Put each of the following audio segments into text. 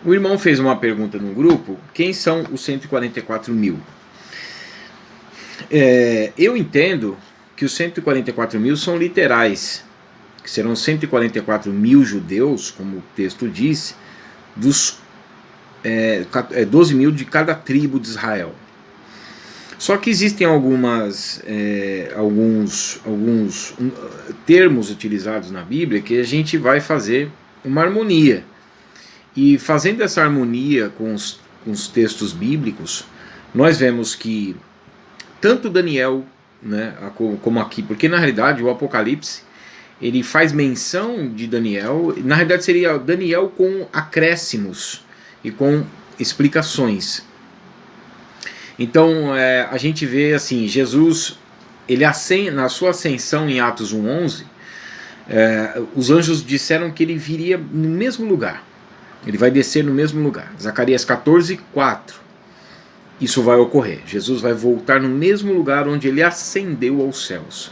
O irmão fez uma pergunta no grupo: quem são os 144 mil? Eu entendo que os 144 mil são literais, que serão 144 mil judeus, como o texto diz, dos 12 mil de cada tribo de Israel. Só que existem alguns termos utilizados na Bíblia que a gente vai fazer uma harmonia. E fazendo essa harmonia com os textos bíblicos, nós vemos que tanto Daniel, né, como aqui, porque na realidade o Apocalipse ele faz menção de Daniel, na realidade seria Daniel com acréscimos e com explicações. Então a gente vê assim, Jesus, ele na sua ascensão em Atos 1:11, os anjos disseram que ele viria no mesmo lugar, ele vai descer no mesmo lugar. Zacarias 14:4, isso vai ocorrer, Jesus vai voltar no mesmo lugar onde ele ascendeu aos céus.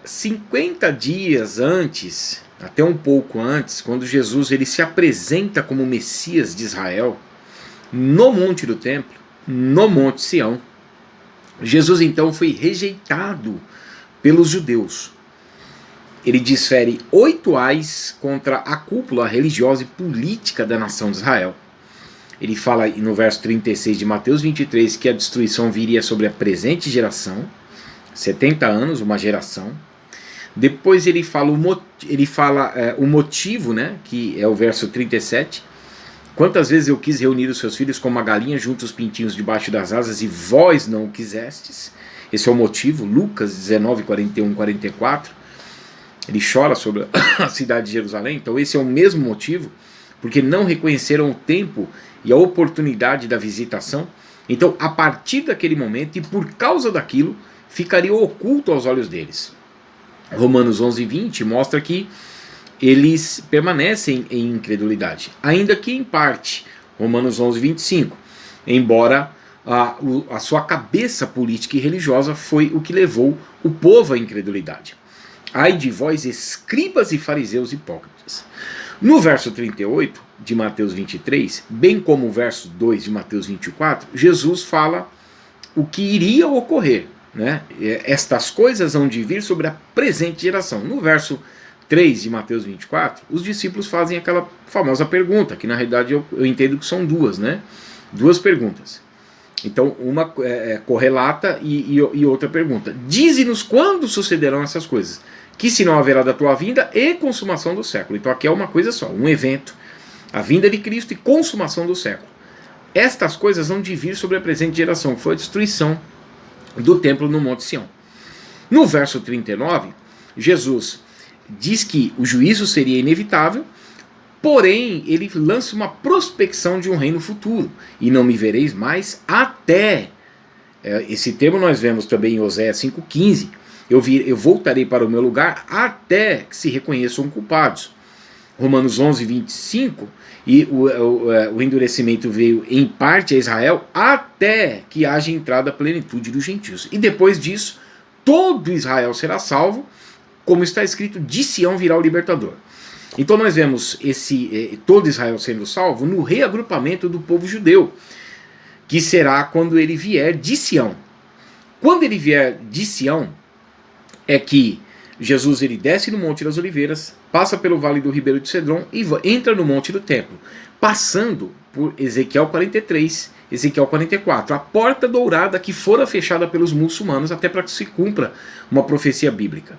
50 dias antes, até um pouco antes, quando Jesus ele se apresenta como Messias de Israel, no Monte do Templo, no Monte Sião, Jesus então foi rejeitado pelos judeus. Ele desfere 8 ais contra a cúpula religiosa e política da nação de Israel. Ele fala no verso 36 de Mateus 23 que a destruição viria sobre a presente geração, 70 anos, uma geração. Depois ele fala o motivo, né, que é o verso 37. Quantas vezes eu quis reunir os seus filhos como uma galinha junto os pintinhos debaixo das asas e vós não o quisestes. Esse é o motivo, Lucas 19, 41, 44. Ele chora sobre a cidade de Jerusalém. Então esse é o mesmo motivo, porque não reconheceram o tempo e a oportunidade da visitação. Então a partir daquele momento e por causa daquilo, ficaria oculto aos olhos deles. Romanos 11:20 mostra que eles permanecem em incredulidade, ainda que em parte. Romanos 11:25, embora a sua cabeça política e religiosa foi o que levou o povo à incredulidade. Ai de vós, escribas e fariseus hipócritas. No verso 38 de Mateus 23, bem como o verso 2 de Mateus 24, Jesus fala o que iria ocorrer, né? Estas coisas hão de vir sobre a presente geração. No verso 3 de Mateus 24, os discípulos fazem aquela famosa pergunta, que na realidade eu entendo que são duas, né? Duas perguntas. Então, uma correlata e outra pergunta. Dize-nos quando sucederão essas coisas, que sinal haverá da tua vinda e consumação do século. Então aqui é uma coisa só, um evento, a vinda de Cristo e consumação do século. Estas coisas hão de vir sobre a presente geração, que foi a destruição do templo no Monte Sião. No verso 39, Jesus diz que o juízo seria inevitável, porém ele lança uma prospecção de um reino futuro. E não me vereis mais até... Esse termo nós vemos também em Oséias 5,15. Eu voltarei para o meu lugar até que se reconheçam culpados. Romanos 11:25, e o endurecimento veio em parte a Israel até que haja entrada a plenitude dos gentios. E depois disso, todo Israel será salvo, como está escrito, de Sião virá o libertador. Então nós vemos todo Israel sendo salvo no reagrupamento do povo judeu, que será quando ele vier de Sião. Quando ele vier de Sião, é que Jesus ele desce no Monte das Oliveiras, passa pelo Vale do Ribeiro de Cedron e entra no Monte do Templo, passando por Ezequiel 43, Ezequiel 44, a porta dourada que fora fechada pelos muçulmanos até para que se cumpra uma profecia bíblica.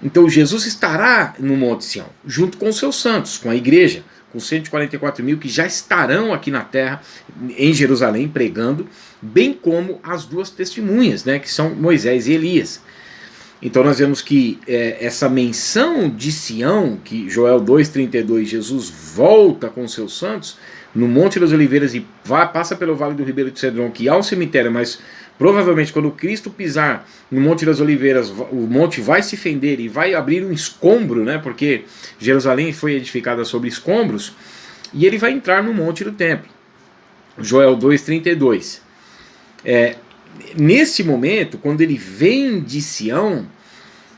Então Jesus estará no Monte Sião, junto com os seus santos, com a igreja, com 144 mil que já estarão aqui na terra, em Jerusalém, pregando, bem como as duas testemunhas, né, que são Moisés e Elias. Então nós vemos que essa menção de Sião, que Joel 2,32, Jesus volta com seus santos no Monte das Oliveiras e passa pelo Vale do Ribeiro de Cedron, que há um cemitério, mas provavelmente quando Cristo pisar no Monte das Oliveiras, o monte vai se fender e vai abrir um escombro, né, porque Jerusalém foi edificada sobre escombros, e ele vai entrar no Monte do Templo. Joel 2,32. Nesse momento, quando ele vem de Sião,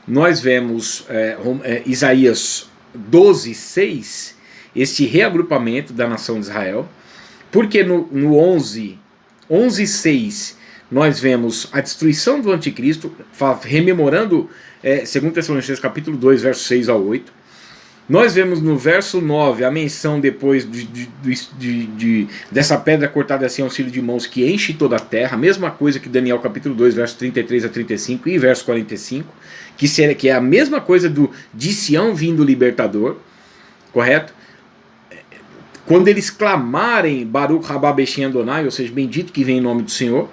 nós vemos Isaías 12,6, este reagrupamento da nação de Israel, porque no 11:6 nós vemos a destruição do anticristo, rememorando 2 Tessalonicenses capítulo 2, versos 6 a 8. Nós vemos no verso 9 a menção depois dessa pedra cortada assim, auxílio de mãos que enche toda a terra, mesma coisa que Daniel capítulo 2, verso 33 a 35 e verso 45, que é a mesma coisa de Sião vindo o libertador, correto? Quando eles clamarem Baruch Rabá Beshem Adonai, ou seja, bendito que vem em nome do Senhor,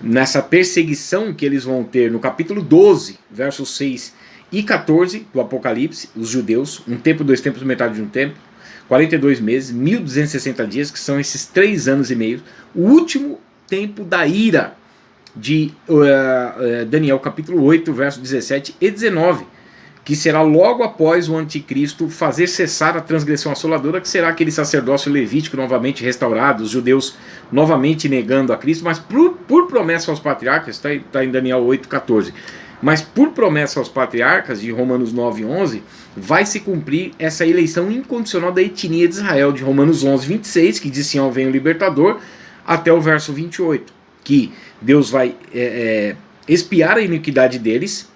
nessa perseguição que eles vão ter no capítulo 12, versos 6 e 14 do Apocalipse, os judeus, um tempo, 2 tempos, metade de um tempo, 42 meses, 1260 dias, que são esses 3 anos e meio, o último tempo da ira de Daniel capítulo 8, versos 17 e 19, que será logo após o anticristo fazer cessar a transgressão assoladora, que será aquele sacerdócio levítico novamente restaurado, os judeus novamente negando a Cristo, mas por promessa aos patriarcas, está em Daniel 8, 14, mas por promessa aos patriarcas, de Romanos 9, 11, vai se cumprir essa eleição incondicional da etnia de Israel, de Romanos 11, 26, que diz Sião vem o libertador, até o verso 28, que Deus vai expiar a iniquidade deles,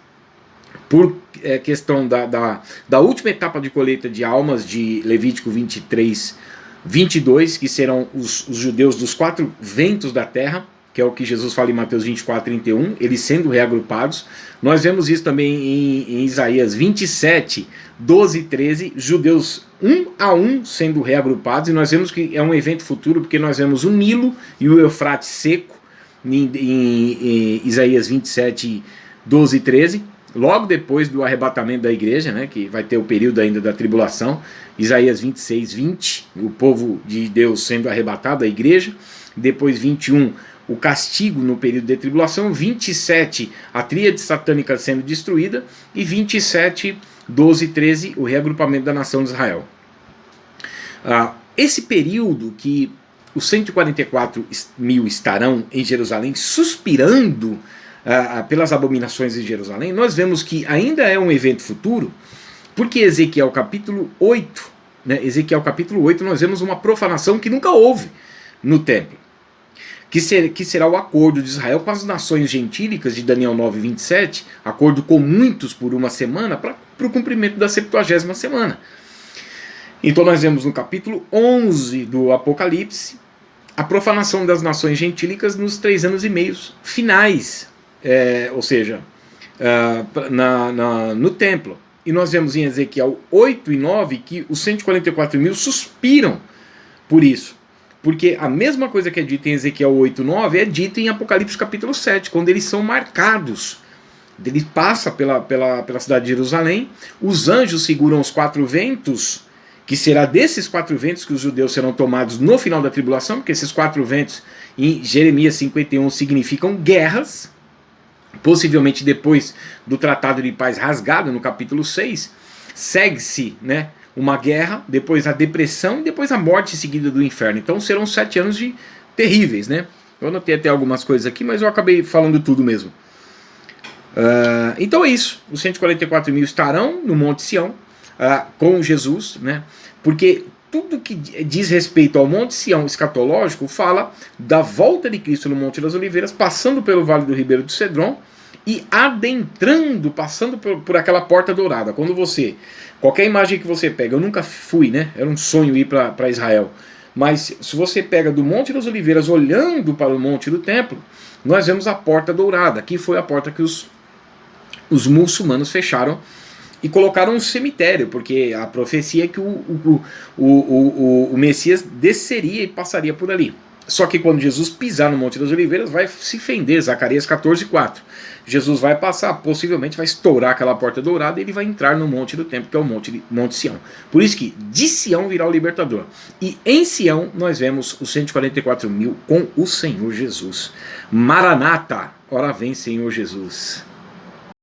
por questão da última etapa de colheita de almas de Levítico 23, 22, que serão os judeus dos 4 ventos da terra, que é o que Jesus fala em Mateus 24, 31, eles sendo reagrupados. Nós vemos isso também em Isaías 27, 12 e 13, judeus um a um sendo reagrupados, e nós vemos que é um evento futuro, porque nós vemos o Nilo e o Eufrates seco, em Isaías 27, 12 e 13, logo depois do arrebatamento da igreja, né, que vai ter o período ainda da tribulação. Isaías 26, 20, o povo de Deus sendo arrebatado, a igreja. Depois 21, o castigo no período de tribulação. 27, a tríade satânica sendo destruída. E 27, 12 e 13, o reagrupamento da nação de Israel. Esse período que os 144 mil estarão em Jerusalém suspirando pelas abominações de Jerusalém, nós vemos que ainda é um evento futuro, porque Ezequiel capítulo 8, né, Ezequiel capítulo 8, nós vemos uma profanação que nunca houve no templo, que será o acordo de Israel com as nações gentílicas de Daniel 9, 27, acordo com muitos por uma semana, para o cumprimento da 70ª semana. Então nós vemos no capítulo 11 do Apocalipse a profanação das nações gentílicas nos 3 anos e meio finais, ou seja, no templo. E nós vemos em Ezequiel 8 e 9 que os 144 mil suspiram por isso. Porque a mesma coisa que é dita em Ezequiel 8 e 9 é dita em Apocalipse capítulo 7, quando eles são marcados. Ele passa pela cidade de Jerusalém, os anjos seguram os 4 ventos, que será desses 4 ventos que os judeus serão tomados no final da tribulação, porque esses 4 ventos em Jeremias 51 significam guerras. Possivelmente depois do Tratado de Paz rasgado, no capítulo 6, segue-se, né, uma guerra, depois a depressão e depois a morte seguida do inferno. Então serão 7 anos terríveis, né? Eu anotei até algumas coisas aqui, mas eu acabei falando tudo mesmo. Então é isso, os 144 mil estarão no Monte Sião com Jesus, né? Porque tudo que diz respeito ao Monte Sião escatológico fala da volta de Cristo no Monte das Oliveiras, passando pelo Vale do Ribeiro do Cedron e adentrando, passando por aquela porta dourada. Quando qualquer imagem que você pega, eu nunca fui, né? Era um sonho ir para Israel. Mas se você pega do Monte das Oliveiras olhando para o Monte do Templo, nós vemos a porta dourada, que foi a porta que os muçulmanos fecharam e colocaram um cemitério, porque a profecia é que o Messias desceria e passaria por ali. Só que quando Jesus pisar no Monte das Oliveiras, vai se fender, Zacarias 14:4. Jesus vai passar, possivelmente vai estourar aquela porta dourada e ele vai entrar no Monte do Templo, que é o Monte Sião. Por isso que de Sião virá o libertador. E em Sião nós vemos os 144 mil com o Senhor Jesus. Maranata, ora vem Senhor Jesus.